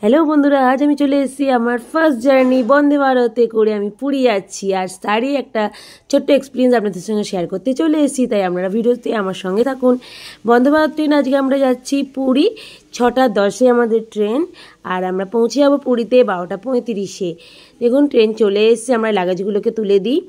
Hello বন্ধুরা, আজ আমি চলে এসেছি আমার ফার্স্ট জার্নি বন্দে ভারতে করে আমি পুরী যাচ্ছি। আর তারই একটা ছোট্ট এক্সপিরিয়েন্স আপনাদের সঙ্গে শেয়ার করতে চলে এসেছি, তাই আপনারা ভিডিওতে আমার সঙ্গে থাকুন। বন্দে ভারত ট্রেন আজকে আমরা যাচ্ছি পুরী, 6:10 আমাদের ট্রেন। আর আমরা পৌঁছে যাবো পুরীতে 12:35। দেখুন ট্রেন চলে এসেছে, আমরা লাগেজগুলোকে তুলে দিই।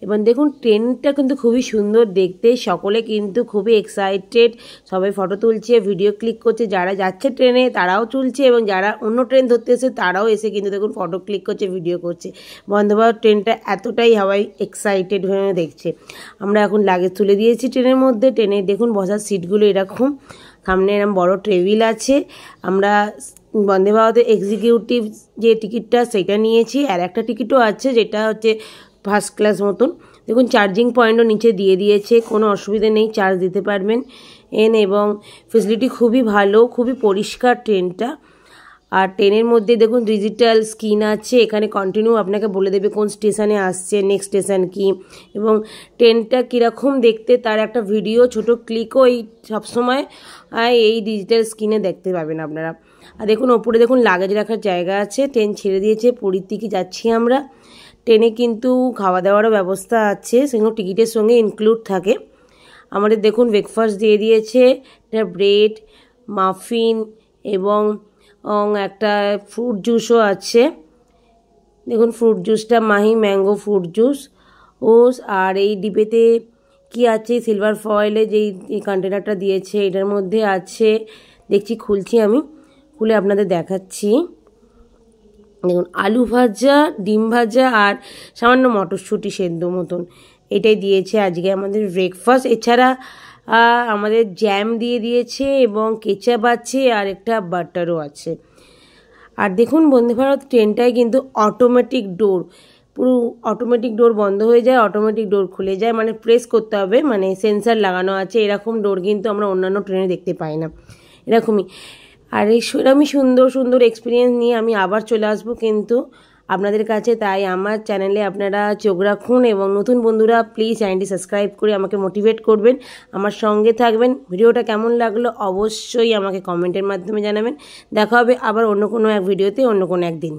এবং দেখুন ট্রেনটা কিন্তু খুবই সুন্দর দেখতে, সকলে কিন্তু খুবই এক্সাইটেড, সবাই ফটো তুলছে, ভিডিও ক্লিক করছে। যারা যাচ্ছে ট্রেনে তারাও তুলছে এবং যারা অন্য ট্রেন ধরতে এসে তারাও এসে কিন্তু দেখুন ফটো ক্লিক করছে, ভিডিও করছে। বন্দে ভারত ট্রেনটা এতটাই সবাই এক্সাইটেড হয়ে দেখছে। আমরা এখন লাগেজ তুলে দিয়েছি ট্রেনের মধ্যে। ট্রেনে দেখুন বসার সিটগুলো এরকম, সামনে এরকম বড় টেবিল আছে। আমরা বন্দে ভারতের এক্সিকিউটিভ যে টিকিটটা সেটা নিয়েছি, আর একটা টিকিটও আছে যেটা হচ্ছে ফার্স্ট ক্লাস মতন। দেখুন চার্জিং পয়েন্টও নিচে দিয়ে দিয়েছে, কোনো অসুবিধা নেই, চার্জ দিতে পারবেন এবং ফেসিলিটি খুবই ভালো, খুবই পরিষ্কার ট্রেনটা। আর ট্রেনের মধ্যে দেখুন ডিজিটাল স্ক্রিন আছে, এখানে কন্টিনিউ আপনাকে বলে দেবে কোন স্টেশনে আসছে, নেক্সট স্টেশন কি, এবং ট্রেনটা কীরকম দেখতে তার একটা ভিডিও ছোট ক্লিকও এই সবসময় এই ডিজিটাল স্ক্রিনে দেখতে পাবেন আপনারা। আর দেখুন ওপরে দেখুন লাগেজ রাখার জায়গা আছে। ট্রেন ছেড়ে দিয়েছে, পুরীর দিকে যাচ্ছি আমরা। ট্রেনে কিন্তু খাওয়া দাওয়ারও ব্যবস্থা আছে, সেগুলো টিকিটের সঙ্গে ইনক্লুড থাকে। আমাদের দেখুন ব্রেকফাস্ট দিয়ে দিয়েছে, একটা ব্রেড, মাফিন এবং একটা ফ্রুট জুসও আছে। দেখুন ফ্রুট জুসটা মাহি ম্যাঙ্গো ফ্রুট জুস। আর এই ডিবেতে কি আছে, সিলভার ফয়েলে যেই কন্টেনারটা দিয়েছে এটার মধ্যে আছে, দেখছি খুলছি, আমি খুলে আপনাদের দেখাচ্ছি। দেখুন আলু ভাজা, ডিম ভাজা আর সামান্য মটরশুঁটি সেদ্ধ মতন, এটাই দিয়েছে আজকে আমাদের ব্রেকফাস্ট। এছাড়া আমাদের জ্যাম দিয়ে দিয়েছে এবং কেচাপ আছে আর একটা বাটারও আছে। আর দেখুন বন্দে ভারত ট্রেনটায় কিন্তু অটোমেটিক ডোর, পুরো অটোমেটিক ডোর বন্ধ হয়ে যায়, অটোমেটিক ডোর খুলে যায়, মানে প্রেস করতে হবে, মানে সেন্সার লাগানো আছে। এরকম ডোর কিন্তু আমরা অন্যান্য ট্রেনে দেখতে পাই না, এরকমই। আর এরকমই সুন্দর সুন্দর এক্সপিরিয়েন্স নিয়ে আমি আবার চলে আসবো কিন্তু আপনাদের কাছে। তাই আমার চ্যানেলে আপনারা চোখ রাখুন এবং নতুন বন্ধুরা প্লিজ চ্যানেলটি সাবস্ক্রাইব করে আমাকে মোটিভেট করবেন, আমার সঙ্গে থাকবেন। ভিডিওটা কেমন লাগলো অবশ্যই আমাকে কমেন্টের মাধ্যমে জানাবেন। দেখা হবে আবার অন্য কোনো এক ভিডিওতে, অন্য কোনো একদিন।